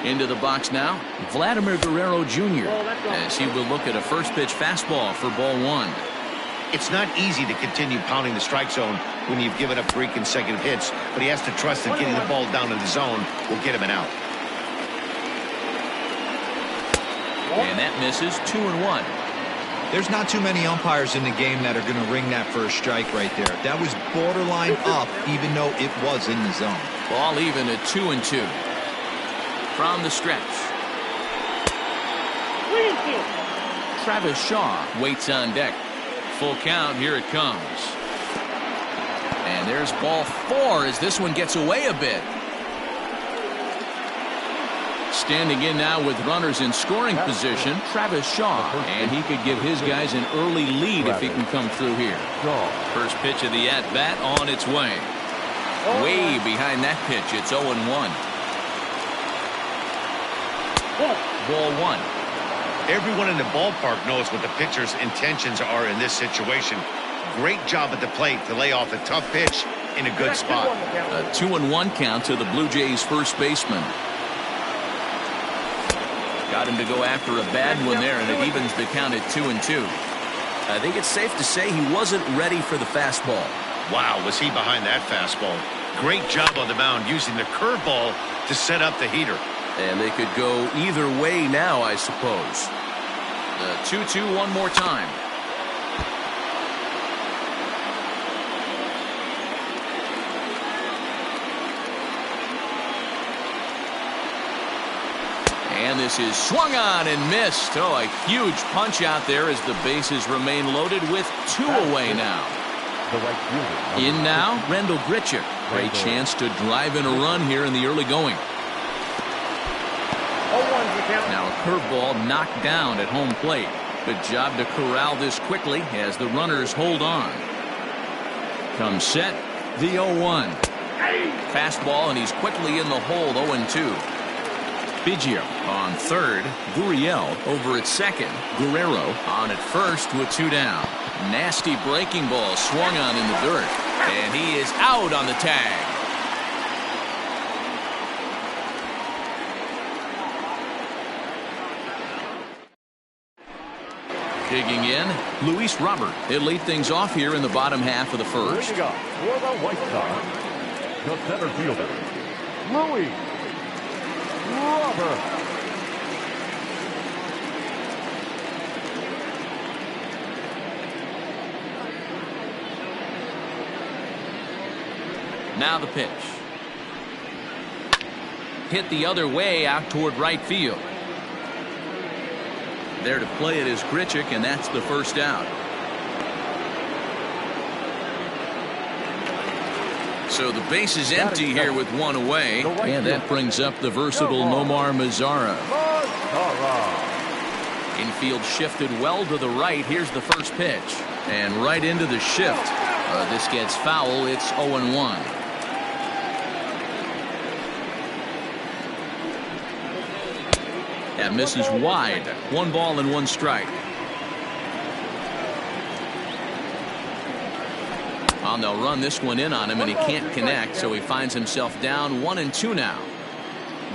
Into the box now, Vladimir Guerrero Jr. as he will look at a first pitch fastball for ball one. It's not easy to continue pounding the strike zone when you've given up 3 consecutive hits, but he has to trust that getting the ball down in the zone will get him an out. And that misses 2-1. There's not too many umpires in the game that are going to ring that first strike right there. That was borderline up, even though it was in the zone. Ball even at 2-2. From the stretch, Travis Shaw waits on deck. Full count, here it comes. And there's ball 4 as this one gets away a bit. Standing in now with runners in scoring position, Travis Shaw, and he could give his guys an early lead if he can come through here. First pitch of the at-bat on its way. Way behind that pitch, it's 0-1. Ball 1. Everyone in the ballpark knows what the pitcher's intentions are in this situation. Great job at the plate to lay off a tough pitch in a good spot. A 2-1 count to the Blue Jays first baseman. Got him to go after a bad one there, and it evens the count at 2-2. I think it's safe to say he wasn't ready for the fastball. Wow, was he behind that fastball. Great job on the mound using the curveball to set up the heater. And they could go either way now, I suppose. The 2-2 one more time. And this is swung on and missed. Oh, a huge punch out there as the bases remain loaded with 2 away now. In now, Randall Grichuk. Great chance to drive in a run here in the early going. Now a curveball knocked down at home plate. Good job to corral this quickly as the runners hold on. Comes set, the 0-1. Fastball, and he's quickly in the hole, 0-2. Biggio on third, Gurriel over at second, Guerrero on at first with 2 down. Nasty breaking ball swung on in the dirt, and he is out on the tag. Digging in, Luis Robert. He'll lead things off here in the bottom half of the first. For the White Sox, the center fielder, Luis Robert. Now the pitch. Hit the other way out toward right field. There to play it is Grichuk, and that's the first out. So the base is empty here with 1 away, and that brings up the versatile Nomar Mazara. Infield shifted well to the right. Here's the first pitch, and right into the shift. This gets foul. It's 0-1. That misses wide. 1 ball and 1 strike. Well, they'll run this one in on him, and he can't connect, so he finds himself down 1-2 now.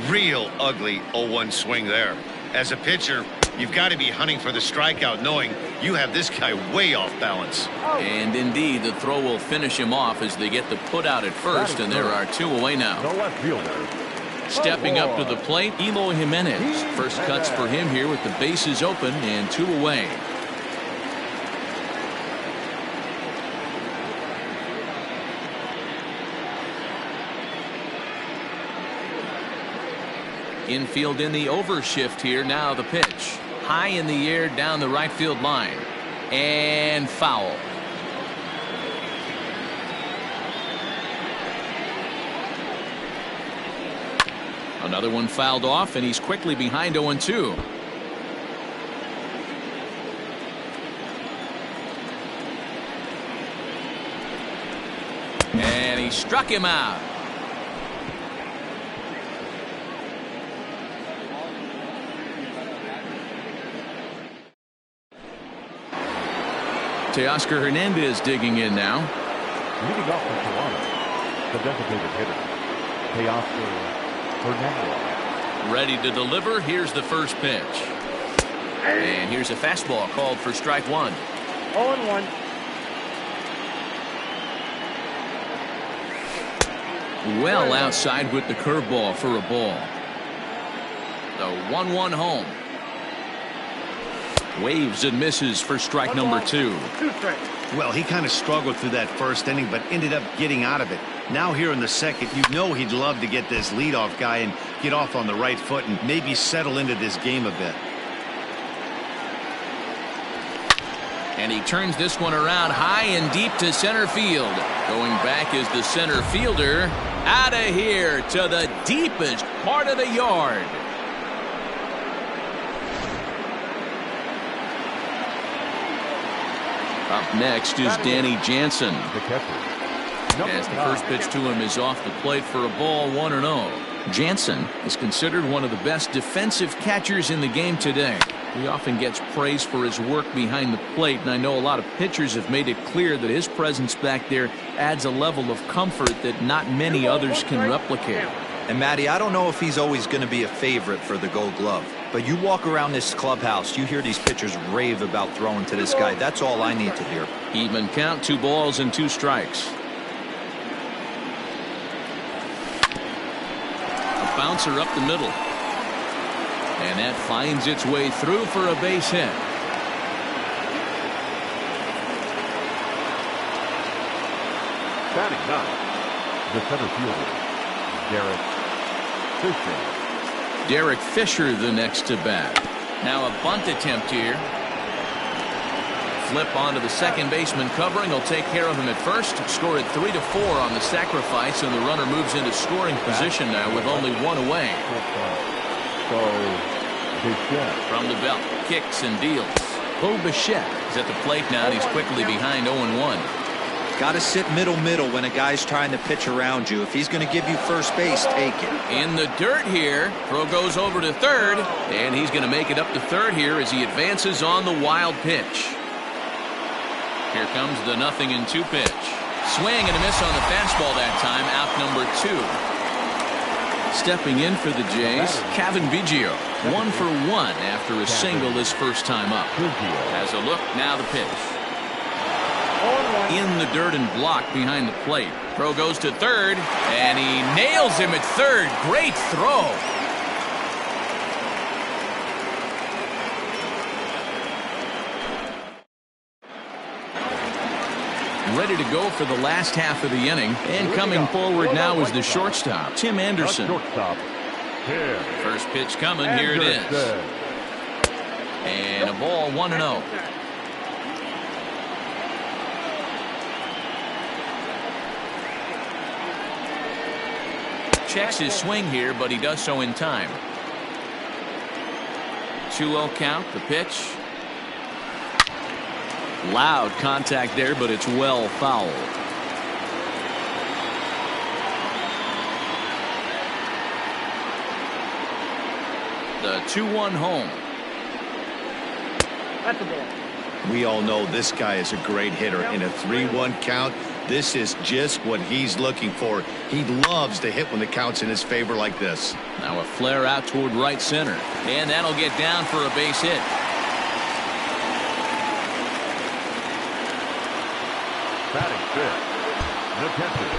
Real ugly 0-1 swing there. As a pitcher, you've got to be hunting for the strikeout, knowing you have this guy way off balance. And indeed, the throw will finish him off as they get the put out at first, and there are 2 away now. The left fielder. Stepping up to the plate, Eloy Jimenez. First cuts for him here with the bases open and 2 away. Infield in the overshift here. Now the pitch. High in the air down the right field line. And foul. Another one fouled off, and he's quickly behind 0-2. And he struck him out. Teoscar Hernandez digging in now. Leading off from Toronto, the designated hitter, Teoscar Hernandez. Ready to deliver. Here's the first pitch. And here's a fastball called for strike one. 0-1. Well outside with the curveball for a ball. The 1-1 home. Waves and misses for strike number 2. 2 strikes. Well, he kind of struggled through that first inning, but ended up getting out of it. Now here in the second, you know he'd love to get this leadoff guy and get off on the right foot and maybe settle into this game a bit. And he turns this one around high and deep to center field. Going back is the center fielder. Out of here to the deepest part of the yard. Up next is Danny Jansen. The catcher. As the first pitch to him is off the plate for a ball, 1-0. Jansen is considered one of the best defensive catchers in the game today. He often gets praise for his work behind the plate, and I know a lot of pitchers have made it clear that his presence back there adds a level of comfort that not many others can replicate. And Matty, I don't know if he's always going to be a favorite for the Gold Glove, but you walk around this clubhouse, you hear these pitchers rave about throwing to this guy. That's all I need to hear. Even count, 2 balls and 2 strikes. A bouncer up the middle. And that finds its way through for a base hit. Batting 9. The center fielder, Derek Fisher. Derek Fisher the next to bat. Now a bunt attempt here. Flip onto the second baseman covering. He'll take care of him at first. Score it 3-4 on the sacrifice, and the runner moves into scoring position now with only 1 away. From the belt, kicks and deals. Bo Bichette is at the plate now, and he's quickly behind 0-1. Got to sit middle when a guy's trying to pitch around you. If he's going to give you first base, take it. In the dirt here. Throw goes over to third, and he's going to make it up to third here as he advances on the wild pitch. Here comes the 0-2 pitch. Swing and a miss on the fastball that time. Out number 2. Stepping in for the Jays, Kevin Biggio. 1 for 1 after a single his first time up. Has a look, now the pitch. In the dirt and blocked behind the plate. Throw goes to third, and he nails him at third. Great throw. Ready to go for the last half of the inning. And coming forward now is the shortstop, Tim Anderson. First pitch coming. Here it is. And a ball, 1-0. Checks his swing here, but he does so in time. 2-0 count, the pitch. Loud contact there, but it's well fouled. The 2-1 home. That's a ball. We all know this guy is a great hitter. In a 3-1 count, this is just what he's looking for. He loves to hit when the count's in his favor like this. Now a flare out toward right center, and that'll get down for a base hit.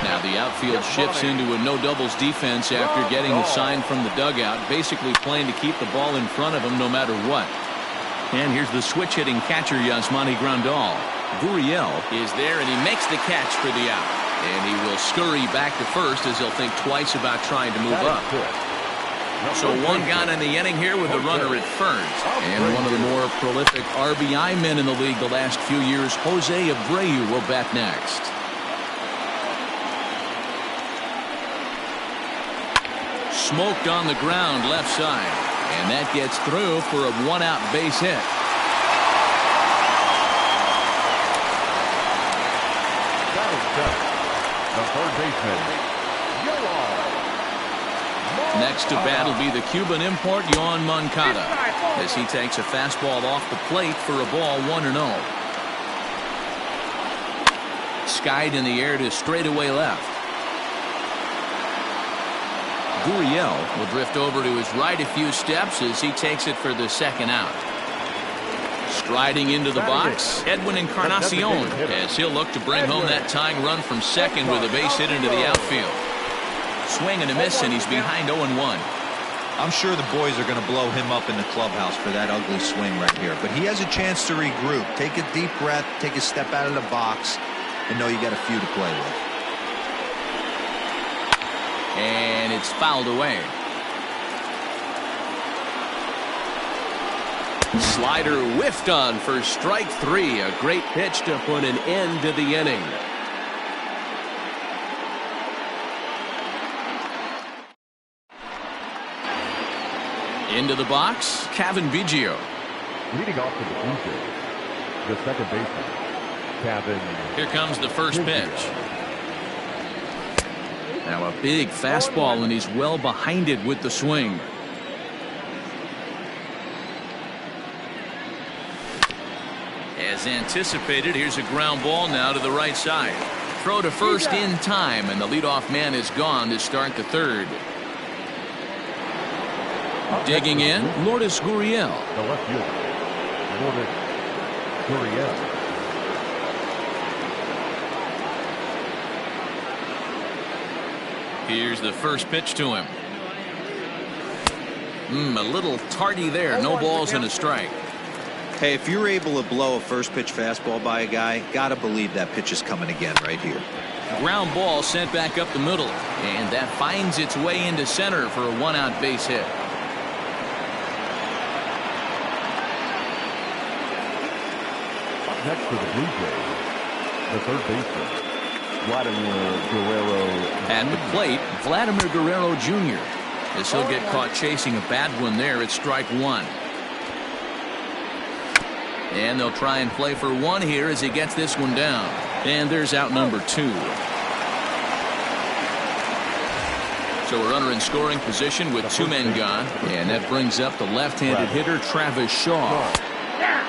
Now the outfield shifts into a no doubles defense after getting the sign from the dugout, basically playing to keep the ball in front of him no matter what. And here's the switch hitting catcher, Yasmani Grandal. Gurriel is there, and he makes the catch for the out. And he will scurry back to first as he'll think twice about trying to move up. So 1 gone in the inning here with the runner at first. And one of the more prolific RBI men in the league the last few years, Jose Abreu, will bat next. Smoked on the ground left side. And that gets through for a 1-out base hit. The third baseman, Next to bat will be the Cuban import, Yoan Moncada, as he takes a fastball off the plate for a ball, 1-0. Skied in the air to straightaway left. Gurriel will drift over to his right a few steps as he takes it for the second out. Striding into the box, Edwin Encarnacion, as he'll look to bring home that tying run from second with a base hit into the outfield. Swing and a miss, and he's behind 0-1. I'm sure the boys are going to blow him up in the clubhouse for that ugly swing right here. But he has a chance to regroup. Take a deep breath, take a step out of the box, and know you got a few to play with. And it's fouled away. Slider whiffed on for strike 3. A great pitch to put an end to the inning. Into the box, Cavan Biggio. Leading off to the Blue Jays, the second baseman, Cavan. Here comes the first pitch. Now a big fastball, and he's well behind it with the swing. As anticipated, here's a ground ball now to the right side. Throw to first in time, and the leadoff man is gone to start the third. Digging in, Lourdes Gurriel. The left fielder, Lourdes Gurriel. Here's the first pitch to him. A little tardy there. No balls and a strike. Hey, if you're able to blow a first pitch fastball by a guy, gotta believe that pitch is coming again right here. Ground ball sent back up the middle, and that finds its way into center for a one-out base hit. Up next for the Blue Jays, the third baseman, Vladimir Guerrero. At the plate, Vladimir Guerrero Jr. as he'll get caught chasing a bad one there at strike 1. And they'll try and play for one here as he gets this one down. And there's out number 2. So a runner in scoring position with 2 men gone. And that brings up the left-handed hitter Travis Shaw.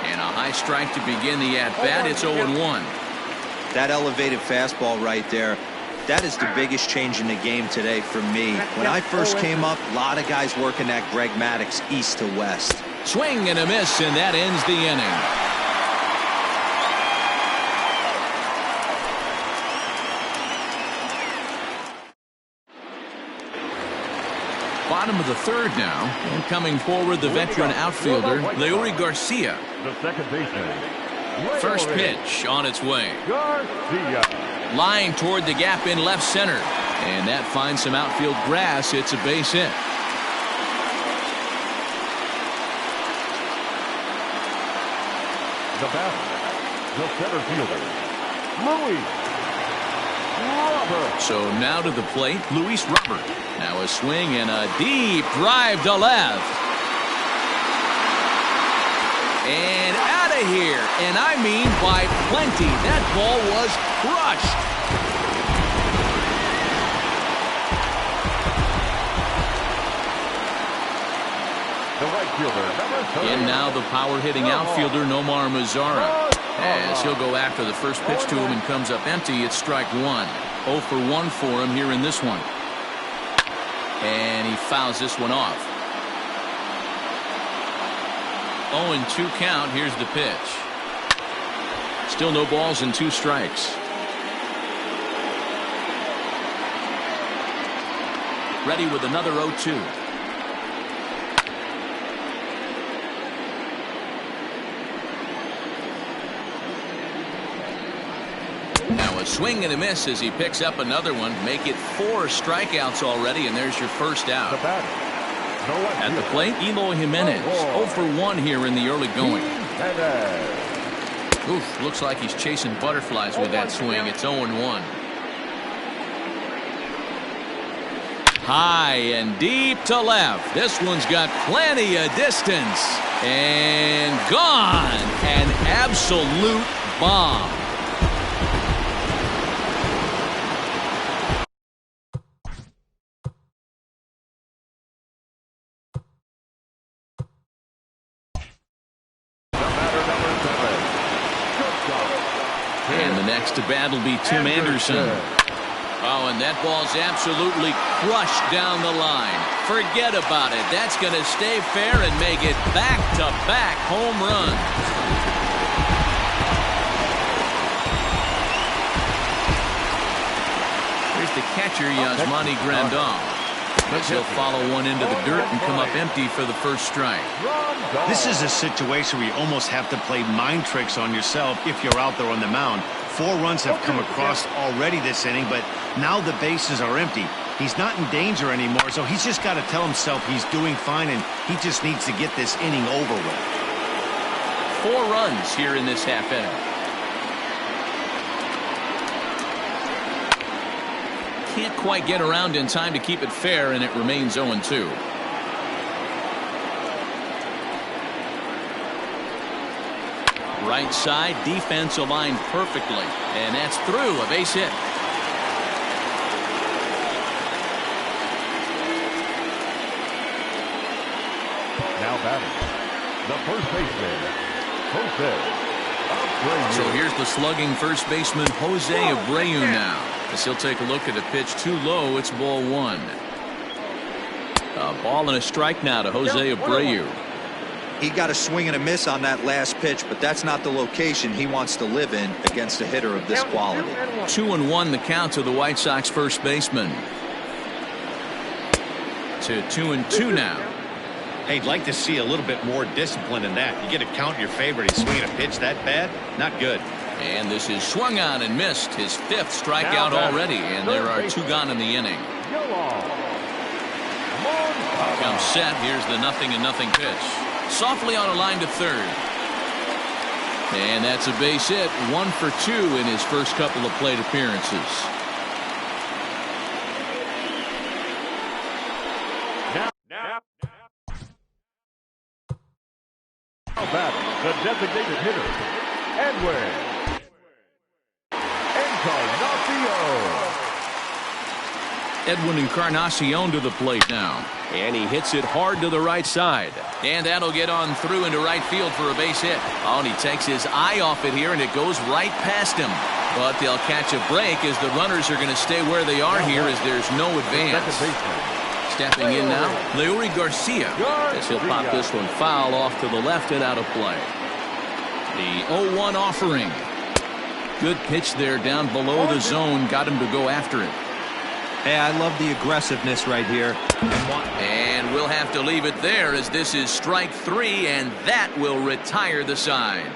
And a high strike to begin the at-bat. It's 0-1. That elevated fastball right there, that is the biggest change in the game today for me. When I first came up, a lot of guys working that Greg Maddux east to west. Swing and a miss, and that ends the inning. Bottom of the third now, and coming forward, the veteran outfielder, Leury Garcia. The second baseman, First pitch on its way. Garcia. Line toward the gap in left center. And that finds some outfield grass. It's a base hit. The batter, the center fielder, Luis Robert. So now to the plate, Luis Robert. Now a swing and a deep drive to left. And out of here. And I mean by plenty. That ball was crushed. The right fielder, number 30. In now the power-hitting outfielder Nomar Mazara. As he'll go after the first pitch to him and comes up empty, it's strike 1. 0 for 1 for him here in this one. And he fouls this one off. 0-2 count. Here's the pitch. Still no balls and 2 strikes. Ready with another 0-2. Now a swing and a miss as he picks up another one. Make it 4 strikeouts already, and there's your first out. The batter, the left At the fielder, plate, Eloy Jimenez. 0 for 1 here in the early going. Jimenez. Oof, looks like he's chasing butterflies with that swing. It's 0-1. High and deep to left. This one's got plenty of distance. And gone. An absolute bomb. And the next to bat will be Tim Anderson. Oh, and that ball's absolutely crushed down the line. Forget about it. That's going to stay fair and make it back-to-back home runs. Here's the catcher, Yasmani Grandal. He'll follow one into the dirt and come up empty for the first strike. This is a situation where you almost have to play mind tricks on yourself if you're out there on the mound. 4 runs have come across already this inning, but now the bases are empty. He's not in danger anymore, so he's just got to tell himself he's doing fine, and he just needs to get this inning over with. 4 runs here in this half inning. Can't quite get around in time to keep it fair, and it remains 0-2. Right side, defense aligned perfectly, and that's through. A base hit. Now batting, the first baseman, Jose Abreu. So here's the slugging first baseman, Jose Abreu now. As he'll take a look at the pitch too low, it's ball 1. A ball and a strike now to Jose Abreu. He got a swing and a miss on that last pitch, but that's not the location he wants to live in against a hitter of this quality. 2-1 the count to the White Sox first baseman. To 2-2 now. Hey, I'd like to see a little bit more discipline in that. You get a count in your favor, and he's swinging a pitch that bad? Not good. And this is swung on and missed. His 5th strikeout already, and there are 2 gone in the inning. Comes set. Here's the 0-0 pitch. Softly on a line to third. And that's a base hit. 1 for 2 in his first couple of plate appearances. Now batting, the designated hitter, Edwin Encarnacion to the plate now. And he hits it hard to the right side. And that'll get on through into right field for a base hit. Oh, and he takes his eye off it here, and it goes right past him. But they'll catch a break as the runners are going to stay where they are here as there's no advance. Stepping in now, Leury Garcia. As he'll pop this one foul off to the left and out of play. The 0-1 offering. Good pitch there down below the zone. Got him to go after it. Hey, I love the aggressiveness right here. And we'll have to leave it there as this is strike 3, and that will retire the side.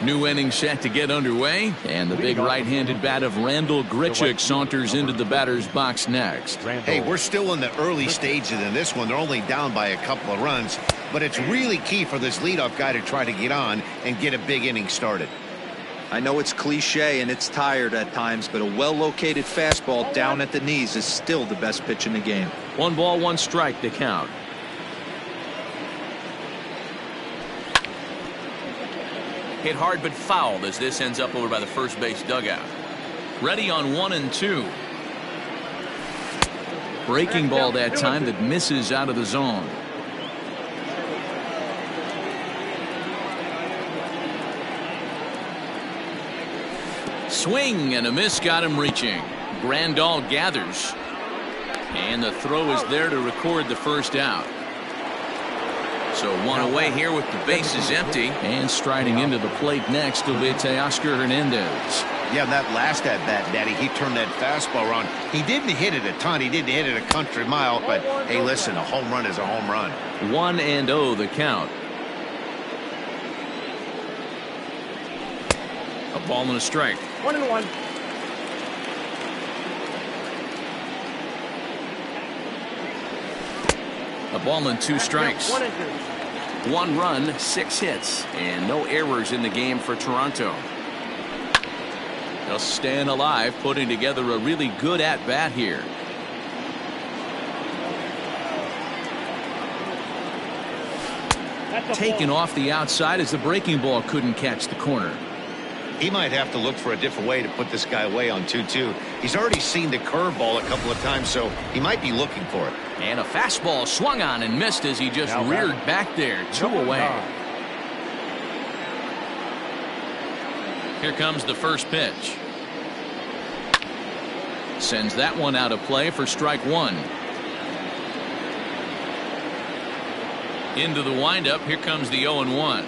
New inning set to get underway, and the big right-handed bat of Randal Grichuk saunters into the batter's box next. Hey, we're still in the early stages in this one. They're only down by a couple of runs, but it's really key for this leadoff guy to try to get on and get a big inning started. I know it's cliche and it's tired at times, but a well-located fastball down at the knees is still the best pitch in the game. 1 ball, 1 strike to count. Hit hard but fouled as this ends up over by the first base dugout. Ready on 1 and 2. Breaking ball that time that misses out of the zone. Swing and a miss got him reaching. Grandal gathers. And the throw is there to record the first out. So 1 away here with the bases empty. And striding into the plate next will be Teoscar Hernandez. Yeah, that last at bat, Daddy, he turned that fastball around. He didn't hit it a ton. He didn't hit it a country mile. But, hey, listen, a home run is a home run. 1-0 the count. A ball and a strike. 1-1. A ball and 2 strikes. 1-2. 1 run, 6 hits, and no errors in the game for Toronto. They'll staying alive, putting together a really good at-bat here. Taken off the outside as the breaking ball couldn't catch the corner. He might have to look for a different way to put this guy away on 2-2. He's already seen the curveball a couple of times, so he might be looking for it. And a fastball swung on and missed as he just reared back there. 2 away. Here comes the first pitch. Sends that one out of play for strike one. Into the windup. Here comes the 0-1.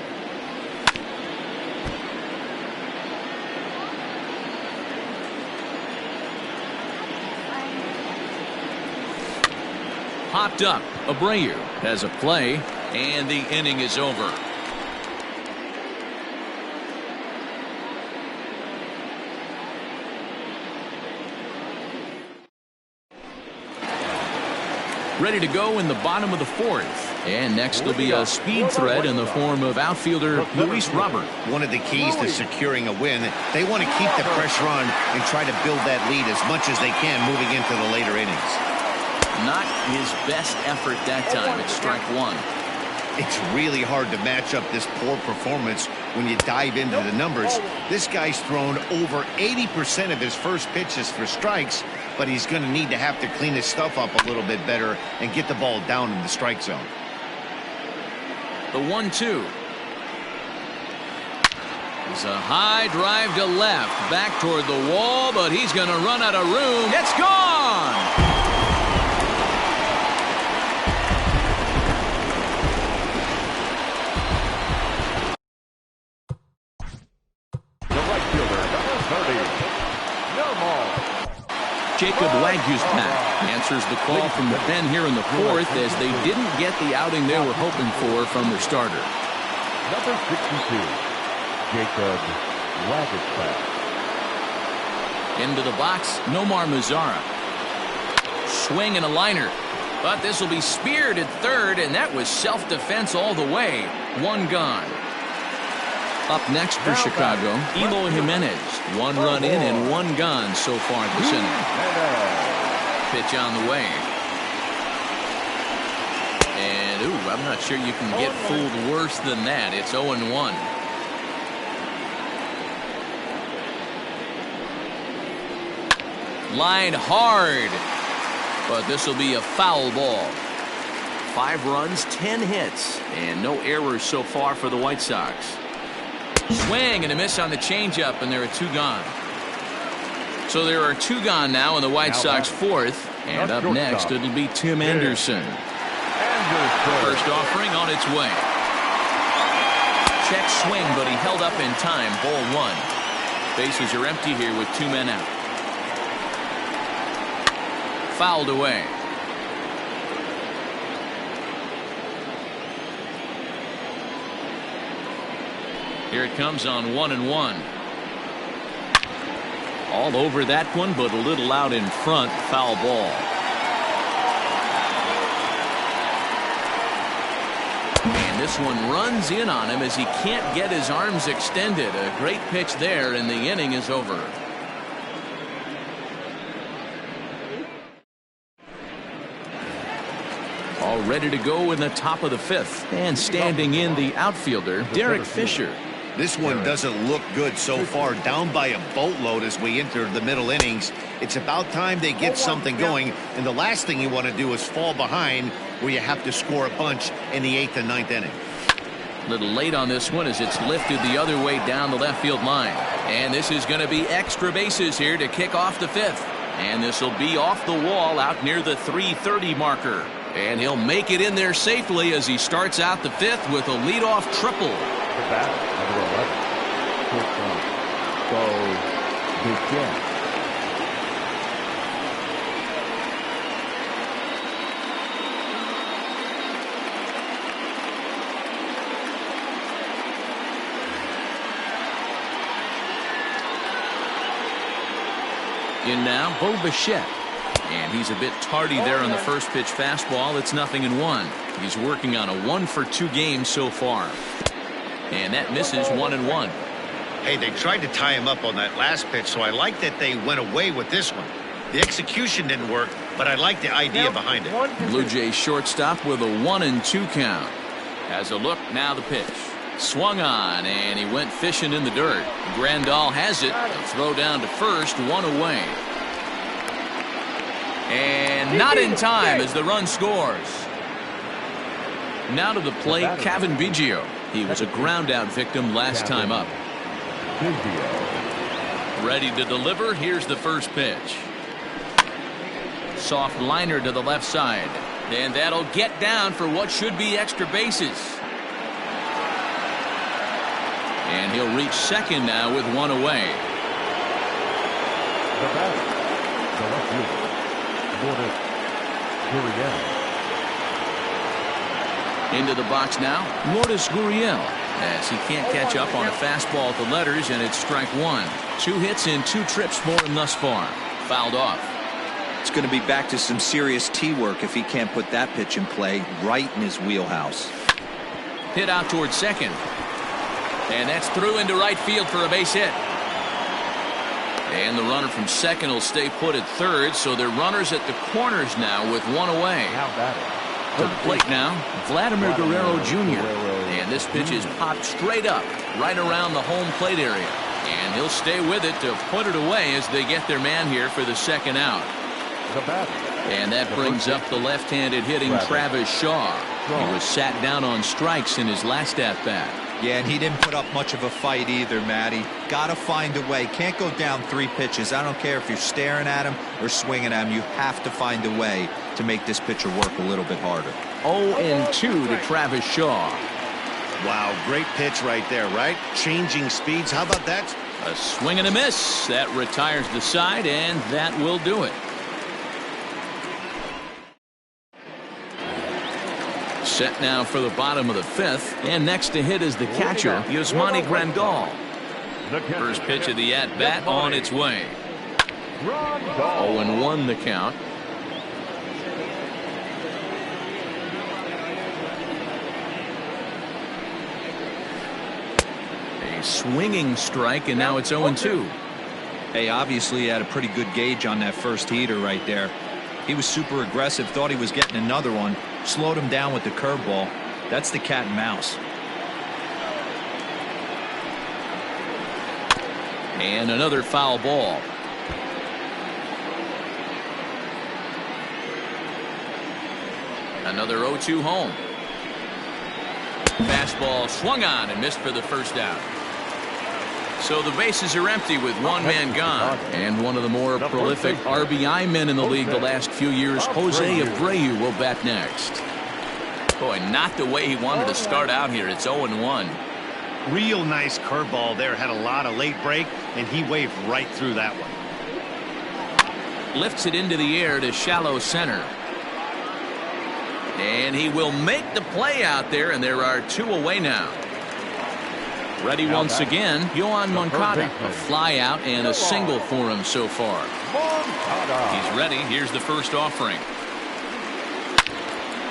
Popped up. Abreu has a play, and the inning is over. Ready to go in the bottom of the fourth. And next will be a speed threat in the form of outfielder Luis Robert. One of the keys to securing a win, they want to keep the pressure on and try to build that lead as much as they can moving into the later innings. Not his best effort that time. It's strike one. It's really hard to match up this poor performance when you dive into the numbers. This guy's thrown over 80% of his first pitches for strikes, but he's going to need to have to clean his stuff up a little bit better and get the ball down in the strike zone. The 1-2. It's a high drive to left, back toward the wall, but he's going to run out of room. It's gone! Jacob Wagyu's pack answers the call from the pen here in the fourth as they didn't get the outing they were hoping for from their starter. Number 62, Jacob Wagyu's pack. Into the box, Nomar Mazara. Swing and a liner. But this will be speared at third, and that was self-defense all the way. One gone. Up next for Chicago, Eloy Jimenez. One run in and one gone so far this inning. Pitch on the way. And, ooh, I'm not sure you can get fooled worse than that. It's 0-1. Line hard. But this will be a foul ball. 5 runs, 10 hits, and no errors so far for the White Sox. Swing and a miss on the changeup, and there are 2 gone. So there are 2 gone now in the White Sox fourth. And up next, it'll be Tim Anderson. First offering on its way. Check swing, but he held up in time. Ball 1. Bases are empty here with 2 men out. Fouled away. Here it comes on 1-1. All over that one, but a little out in front. Foul ball. And this one runs in on him as he can't get his arms extended. A great pitch there, and the inning is over. All ready to go in the top of the 5th. And standing in the outfielder, Derek Fisher. This one doesn't look good so far. Down by a boatload as we enter the middle innings. It's about time they get something going, and the last thing you want to do is fall behind where you have to score a bunch in the 8th and 9th inning. A little late on this one as it's lifted the other way down the left field line. And this is going to be extra bases here to kick off the 5th. And this will be off the wall out near the 330 marker. And he'll make it in there safely as he starts out the 5th with a leadoff triple. The batter, number 11, shortstop, Bo Bichette. In now, Bo Bichette. And he's a bit tardy there on the first pitch fastball. It's 0-1. He's working on a 1-for-2 game so far. And that misses 1-1. Hey, they tried to tie him up on that last pitch, so I like that they went away with this one. The execution didn't work, but I like the idea behind it. Blue Jays shortstop with a 1-2 count. Has a look, now the pitch. Swung on, and he went fishing in the dirt. Grandal has it. A throw down to first, 1 away. And not in time as the run scores. Now to the plate, Kevin Biggio. He was a ground out victim last time up. Biggio. Ready to deliver. Here's the first pitch. Soft liner to the left side. And that'll get down for what should be extra bases. And he'll reach second now with one away. The batter, the left fielder, Gurriel. Into the box now, Lourdes Gurriel, as he can't catch up on a fastball at the letters, and it's strike one. 2 hits in 2 trips for him thus far. Fouled off. It's going to be back to some serious tee work if he can't put that pitch in play right in his wheelhouse. Hit out towards second. And that's through into right field for a base hit. And the runner from second will stay put at third, so they're runners at the corners now with one away. Now batting. To the plate now, Vladimir Guerrero Jr. And this pitch is popped straight up, right around the home plate area. And he'll stay with it to put it away as they get their man here for the second out. The batter. And that brings up the left-handed hitting Travis Shaw. He was sat down on strikes in his last at-bat. Yeah, and he didn't put up much of a fight either, Matty. Got to find a way. Can't go down 3 pitches. I don't care if you're staring at him or swinging at him. You have to find a way to make this pitcher work a little bit harder. 0-2 to Travis Shaw. Wow, great pitch right there, right? Changing speeds. How about that? A swing and a miss. That retires the side, and that will do it. Set now for the bottom of the 5th, and next to hit is the catcher, Yasmani Grandal. First pitch of the at-bat on its way. 0-1 the count. A swinging strike, and now it's 0-2. Hey, obviously he had a pretty good gauge on that first heater right there. He was super aggressive, thought he was getting another one, slowed him down with the curveball. That's the cat and mouse. And another foul ball. Another 0-2 home. Fastball swung on and missed for the first out. So the bases are empty with one man gone. And one of the more prolific RBI men in the league the last few years, Jose Abreu, will bat next. Boy, not the way he wanted to start out here. It's 0-1. Real nice curveball there. Had a lot of late break, and he waved right through that one. Lifts it into the air to shallow center. And he will make the play out there, and there are 2 away now. Ready once again, Yohan Moncada. A fly out and a single for him so far. He's ready. Here's the first offering.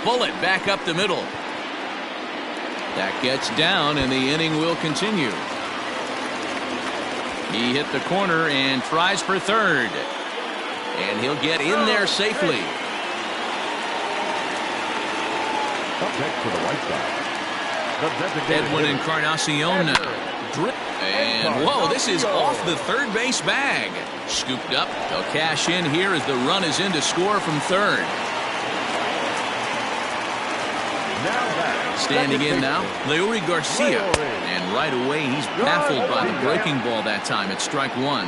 Bullet back up the middle. That gets down, and the inning will continue. He hit the corner and tries for third. And he'll get in there safely. Up next to the right side. Edwin Encarnacion now. And whoa, this is off the third base bag. Scooped up. They'll cash in here as the run is in to score from third. Standing in now, Leury Garcia. And right away, he's baffled by the breaking ball that time. It's strike one.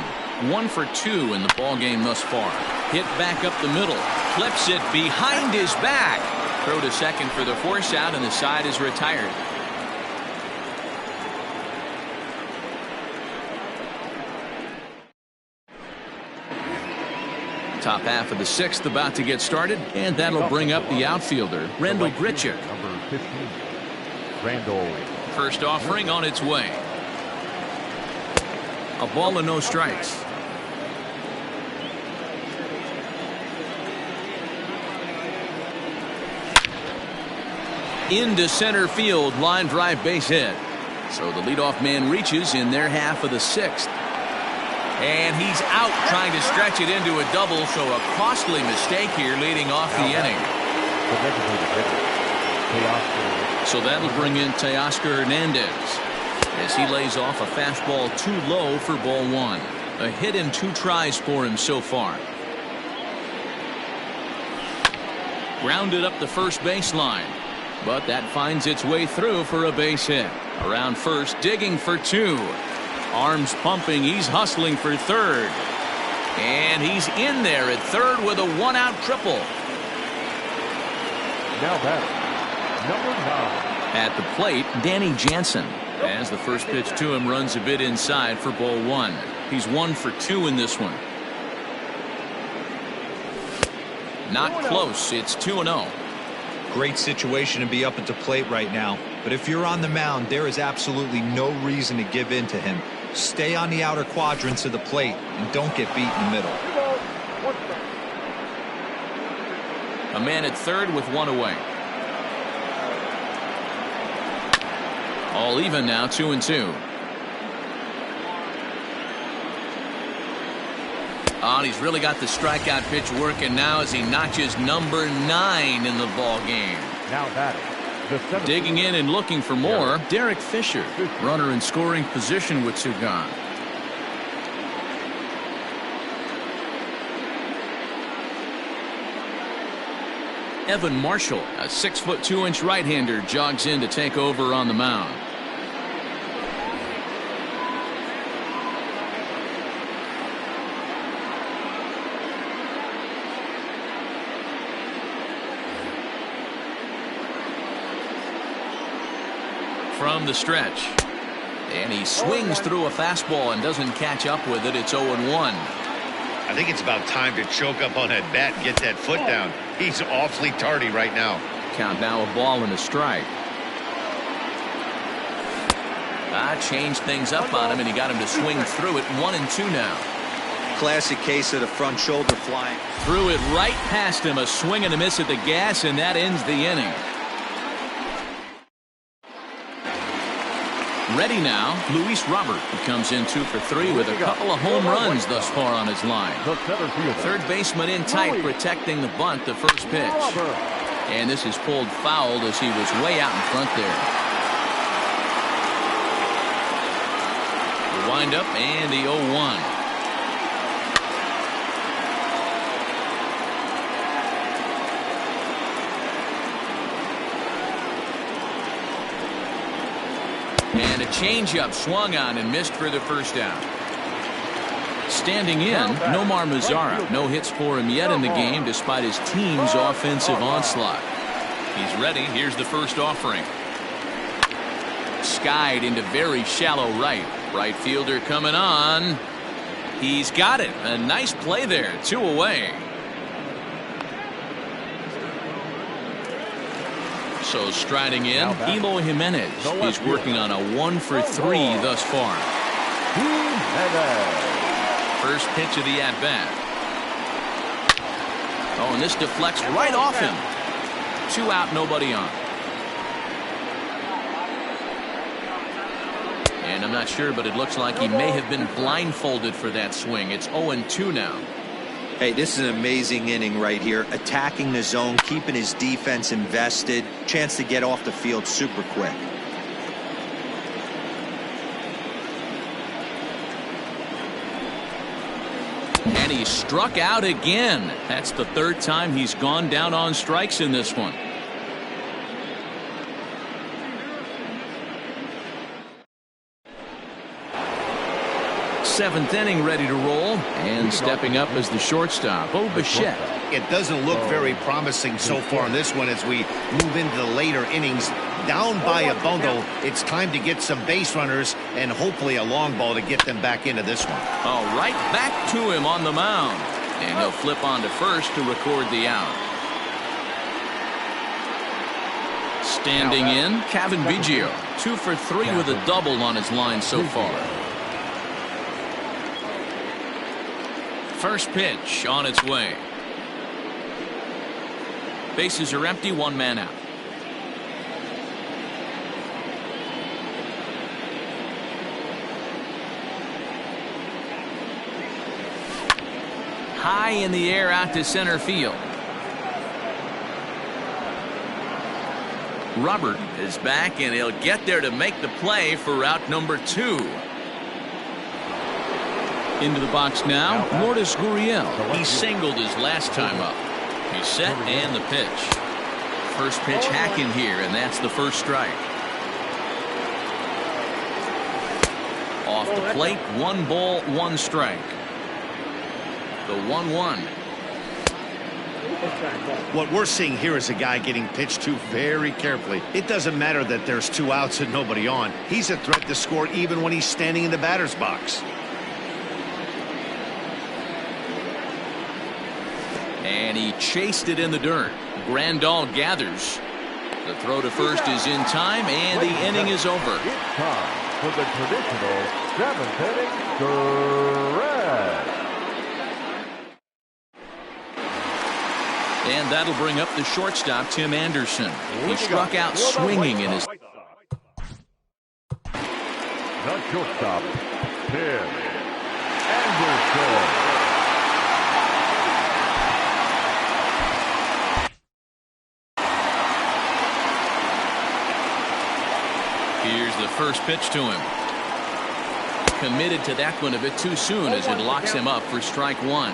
1 for 2 in the ball game thus far. Hit back up the middle. Flips it behind his back. Throw to second for the force out, and the side is retired. Top half of the 6th about to get started, and that'll bring up the outfielder, Randall Grichuk. Number 15, Randall. First offering on its way. A ball and no strikes. Into center field, line drive base hit. So the leadoff man reaches in their half of the 6th. And he's out trying to stretch it into a double, so a costly mistake here leading off the inning. So that'll bring in Teoscar Hernandez as he lays off a fastball too low for ball 1. A hit in 2 tries for him so far. Grounded up the first baseline, but that finds its way through for a base hit. Around first, digging for 2. Arms pumping. He's hustling for third. And he's in there at third with a one-out triple. Now batting, number 9. At the plate, Danny Jansen. As the first pitch to him runs a bit inside for ball 1. He's 1 for 2 in this one. Not close. It's 2-0. Great situation to be up at the plate right now. But if you're on the mound, there is absolutely no reason to give in to him. Stay on the outer quadrants of the plate and don't get beat in the middle. A man at third with one away. All even now, 2-2. Oh, and he's really got the strikeout pitch working now as he notches number 9 in the ball game. Now batting, the 7th. Digging in and looking for more, Derek Fisher. Runner in scoring position with 2 gone. Evan Marshall, a 6'2" right-hander, jogs in to take over on the mound. From the stretch. And he swings through a fastball and doesn't catch up with it. It's 0-1. I think it's about time to choke up on that bat and get that foot down. He's awfully tardy right now. Count now a ball and a strike. Changed things up on him, and he got him to swing through it. 1-2 now. Classic case of the front shoulder flying. Threw it right past him. A swing and a miss at the gas, and that ends the inning. Ready now, Luis Robert, who comes in 2 for 3 with a couple of home runs thus far on his line. Third baseman in tight, protecting the bunt, the first pitch. And this is pulled foul as he was way out in front there. The windup and the 0-1. And a changeup swung on and missed for the first down. Standing in, Nomar Mazara. No hits for him yet in the game despite his team's offensive onslaught. He's ready. Here's the first offering. Skied into very shallow right. Right fielder coming on. He's got it. A nice play there. 2 away. So striding in, Eloy Jimenez. He's working on a 1 for 3 thus far. First pitch of the at-bat. Oh, and this deflects right off him. 2 out, nobody on. And I'm not sure, but it looks like he may have been blindfolded for that swing. It's 0-2 now. Hey, this is an amazing inning right here. Attacking the zone, keeping his defense invested. Chance to get off the field super quick. And he struck out again. That's the 3rd time he's gone down on strikes in this one. Seventh inning, ready to roll, and stepping up as the shortstop, Bo Bichette. It doesn't look very promising so far in this one as we move into the later innings. Down by a bundle, it's time to get some base runners and hopefully a long ball to get them back into this one. Oh, right back to him on the mound, and he'll flip on to first to record the out. Standing in, Kevin Biggio, 2 for 3 with a double on his line so far. First pitch on its way. Bases are empty, 1 man out. High in the air out to center field. Robert is back, and he'll get there to make the play for route number 2. Into the box now, Lourdes Gurriel. He singled his last time up. He's set and the pitch. First pitch hacking here, and that's the first strike. Off the plate, 1 ball, 1 strike. The 1-1. What we're seeing here is a guy getting pitched to very carefully. It doesn't matter that there's 2 outs and nobody on. He's a threat to score even when he's standing in the batter's box. And he chased it in the dirt. Grandal gathers. The throw to first is in time, and the inning is over. It's time for the traditional 7th inning stretch. And that'll bring up the shortstop, Tim Anderson. He struck out swinging in his... The shortstop, Tim Anderson. Here's the first pitch to him. Committed to that one a bit too soon as it locks him up for strike 1.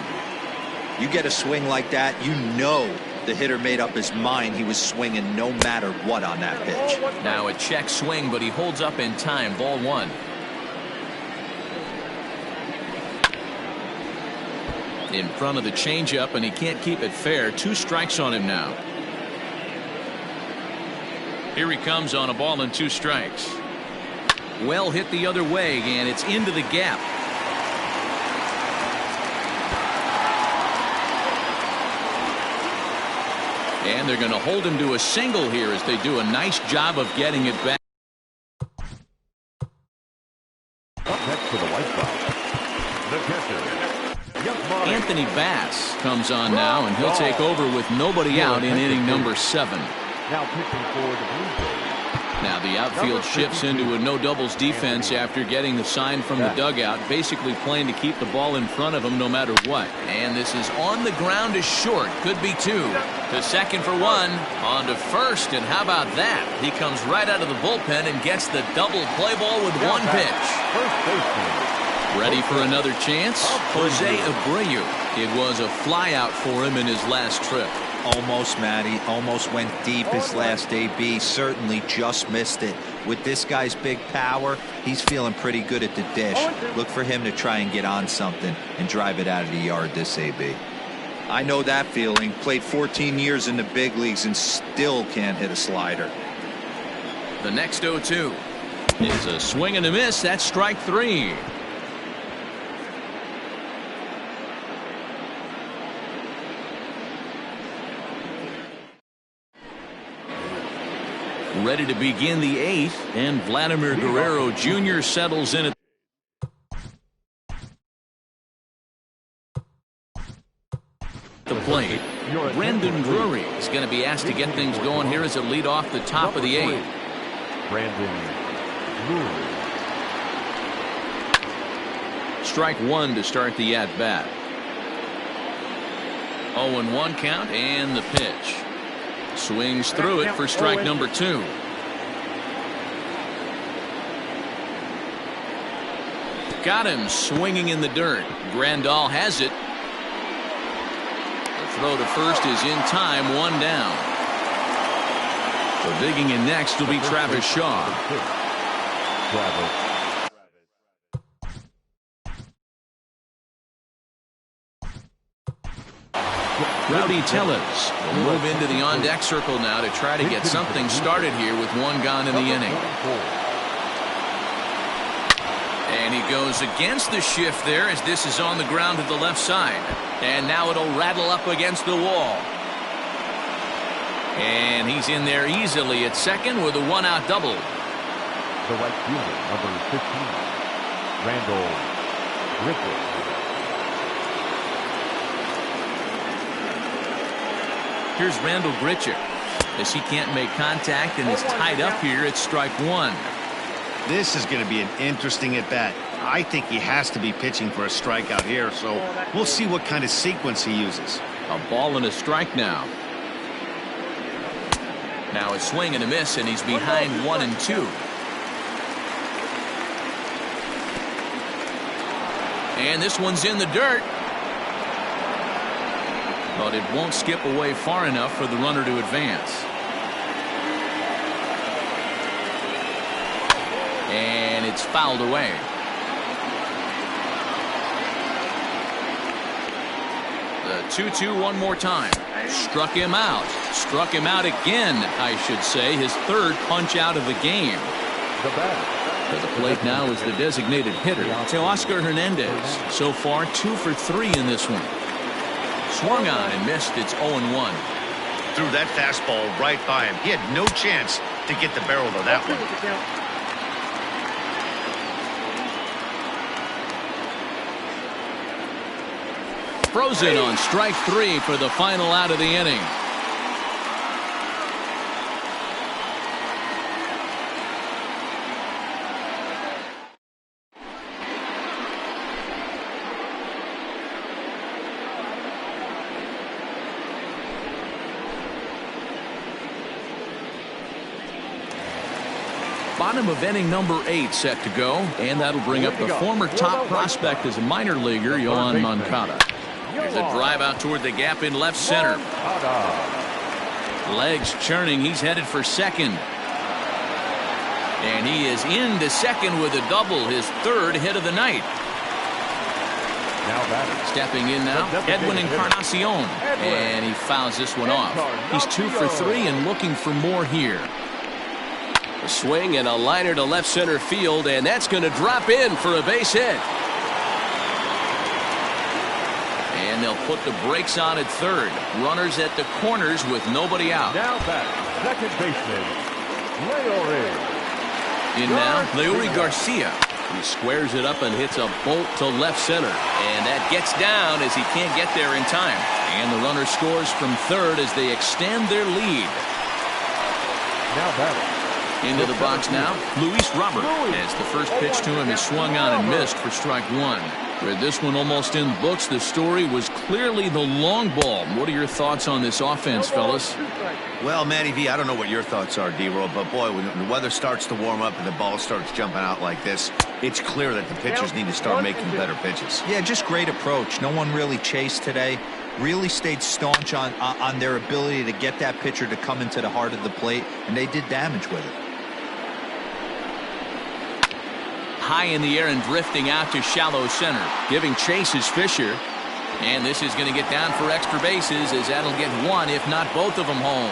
You get a swing like that, you know the hitter made up his mind he was swinging no matter what on that pitch. Now a check swing, but he holds up in time. Ball 1. In front of the changeup, and he can't keep it fair. 2 strikes on him now. Here he comes on a ball and 2 strikes. Well hit the other way, and it's into the gap. And they're going to hold him to a single here as they do a nice job of getting it back. Up next for the White Sox, the catcher, Anthony Bass comes on now, and he'll take over with nobody out in inning number 7. now pitching for the Blue Jays. Now the outfield shifts into a no doubles defense after getting the sign from the dugout, basically playing to keep the ball in front of him no matter what. And this is on the ground is short. Could be 2. To second for 1. On to first, and how about that? He comes right out of the bullpen and gets the double play ball with 1 pitch. First baseman. Ready for another chance? Jose Abreu. It was a fly out for him in his last trip. Almost, Matty. Almost went deep his last AB. Certainly just missed it. With this guy's big power, he's feeling pretty good at the dish. Look for him to try and get on something and drive it out of the yard this AB. I know that feeling. Played 14 years in the big leagues and still can't hit a slider. The next 0-2 is a swing and a miss. That's strike 3. Ready to begin the 8th, and Vladimir Guerrero Jr. settles in at the plate. Brandon Drury is going to be asked to get things going here as it lead off the top of the 8th. Brandon Drury. Strike 1 to start the at-bat. 0-1 count, and the pitch. Swings through it for strike number 2. Got him swinging in the dirt. Grandal has it. The throw to first is in time. 1 down. So digging in next will be Travis Shaw. Rowdy Tellez will move into the on-deck circle now to try to get something started here with 1 gone in the inning. And he goes against the shift there as this is on the ground to the left side. And now it'll rattle up against the wall. And he's in there easily at second with a 1-out double. The right fielder, number 15, Randall Griffith. Here's Randall Grichuk as he can't make contact and is tied up here at strike 1. This is going to be an interesting at-bat. I think he has to be pitching for a strikeout here, so we'll see what kind of sequence he uses. A ball and a strike now. Now a swing and a miss, and he's behind 1 and 2. And this one's in the dirt. But it won't skip away far enough for the runner to advance. And it's fouled away. 2-2 one more time. Struck him out. Struck him out again, I should say. His third punch out of the game. The batter. To the plate now is the designated hitter, Teoscar Hernandez. So far, 2 for 3 in this one. Swung on and missed. It's 0-1. Threw that fastball right by him. He had no chance to get the barrel of that one. Frozen on strike 3 for the final out of the inning. Bottom of inning number 8 set to go, and that'll bring up the former top prospect as a minor leaguer, Yohan Moncada. There's a drive out toward the gap in left center. Legs churning. He's headed for second. And he is into second with a double, his third hit of the night. Now batting. Stepping in now, Edwin Encarnacion. And he fouls this one off. He's 2 for 3 and looking for more here. A swing and a liner to left center field, and that's going to drop in for a base hit. And they'll put the brakes on at third. Runners at the corners with nobody out. Now batting. Second baseman, Leori. In now, Leori Garcia. He squares it up and hits a bolt to left center. And that gets down as he can't get there in time. And the runner scores from third as they extend their lead. Now batting. Into the box now, Luis Robert, as the first pitch to him is swung on and missed for strike 1. With this one almost in the books, the story was clearly the long ball. What are your thoughts on this offense, fellas? Well, Matty V, I don't know what your thoughts are, D-Roll, but boy, when the weather starts to warm up and the ball starts jumping out like this, it's clear that the pitchers need to start making better pitches. Yeah, just great approach. No one really chased today. Really stayed staunch on their ability to get that pitcher to come into the heart of the plate, and they did damage with it. High in the air and drifting out to shallow center. Giving chase is Fisher. And this is going to get down for extra bases as that'll get one, if not both of them home.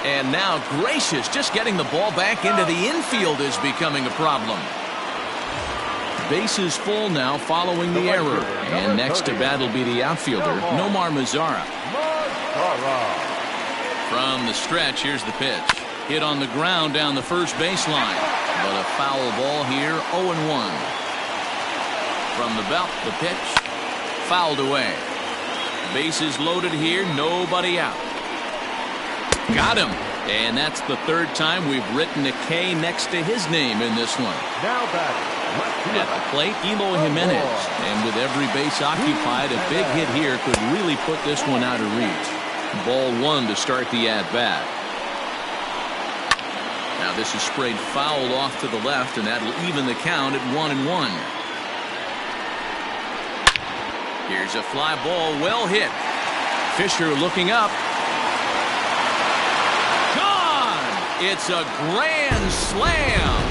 And now Gracious just getting the ball back into the infield is becoming a problem. Bases full now following the error. And next to bat will be the outfielder, Nomar Mazara. From the stretch, here's the pitch. Hit on the ground down the first baseline. But a foul ball here, 0-1. From the belt, the pitch, fouled away. Bases loaded here, nobody out. Got him. And that's the third time we've written a K next to his name in this one. Now batting. At the plate, Eloy Jimenez. And with every base occupied, a big hit here could really put this one out of reach. Ball 1 to start the at-bat. Now this is sprayed foul off to the left, and that'll even the count at 1-1. Here's a fly ball, well hit. Fisher looking up. Gone! It's a grand slam.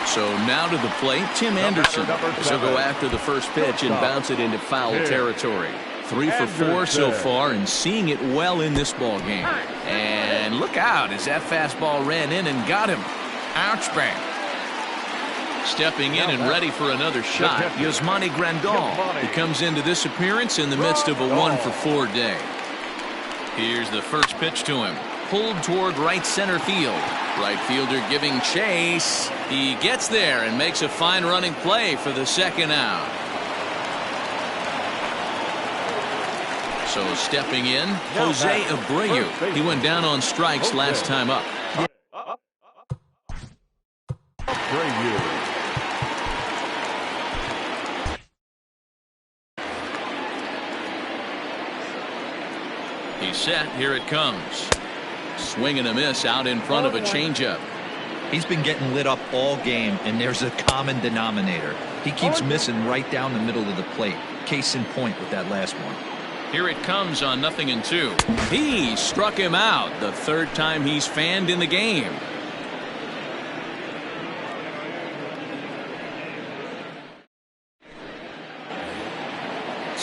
So now to the plate, Tim Anderson. He'll go after the first pitch and bounce it into foul territory. 3 for 4 so far and seeing it well in this ball game. And look out as that fastball ran in and got him. Ouch bang. Stepping in and ready for another shot, Yasmani Grandal. He comes into this appearance in the midst of a 1 for 4 day. Here's the first pitch to him. Pulled toward right center field. Right fielder giving chase. He gets there and makes a fine running play for the second out. So stepping in, Jose Abreu. He went down on strikes last time up. He's set. Here it comes. Swing and a miss out in front of a changeup. He's been getting lit up all game, and there's a common denominator. He keeps missing right down the middle of the plate. Case in point with that last one. Here it comes on 0-2. He struck him out, the third time he's fanned in the game.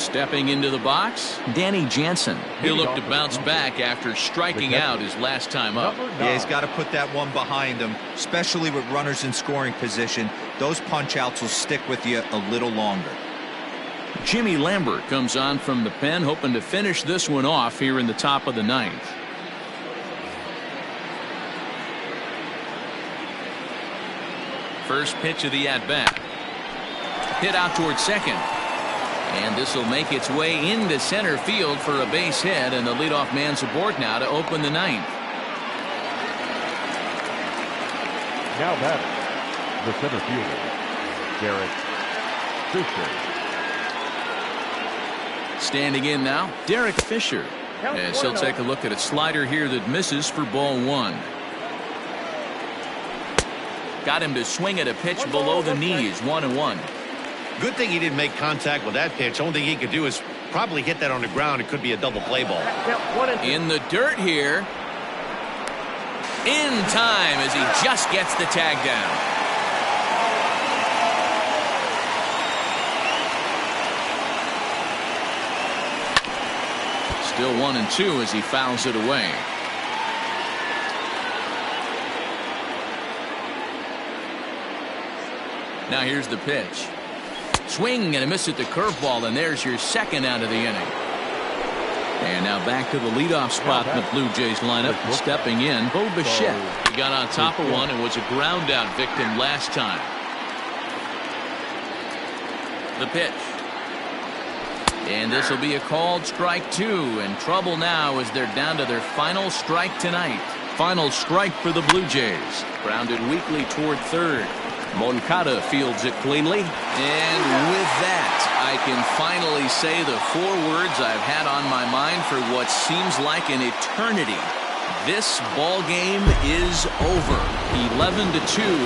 Stepping into the box, Danny Jansen. He'll look to bounce back after striking out his last time up. Yeah, he's got to put that one behind him, especially with runners in scoring position. Those punch-outs will stick with you a little longer. Jimmy Lambert comes on from the pen, hoping to finish this one off here in the top of the ninth. First pitch of the at-bat. Hit out towards second. And this will make its way into center field for a base hit, and the leadoff man's aboard now to open the ninth. Now batting, the center fielder, Derek Fisher. Standing in now, Derek Fisher. As he'll take a look at a slider here that misses for ball one. Got him to swing at a pitch below the knees, 1-1. Good thing he didn't make contact with that pitch. Only thing he could do is probably hit that on the ground. It could be a double play ball. In the dirt here. In time as he just gets the tag down. Still 1-2 as he fouls it away. Now here's the pitch. Swing and a miss at the curveball, and there's your second out of the inning. And now back to the leadoff spot in the Blue Jays lineup. Stepping in, Bo Bichette. He got on top of one and was a ground out victim last time. The pitch. And this will be a called strike two. And trouble now as they're down to their final strike tonight. Final strike for the Blue Jays. Grounded weakly toward third. Moncada fields it cleanly. And with that, I can finally say the 4 words I've had on my mind for what seems like an eternity. This ball game is over. 11-2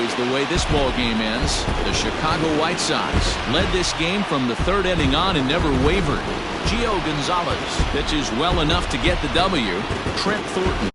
is the way this ball game ends. The Chicago White Sox led this game from the 3rd inning on and never wavered. Gio Gonzalez pitches well enough to get the W. Trent Thornton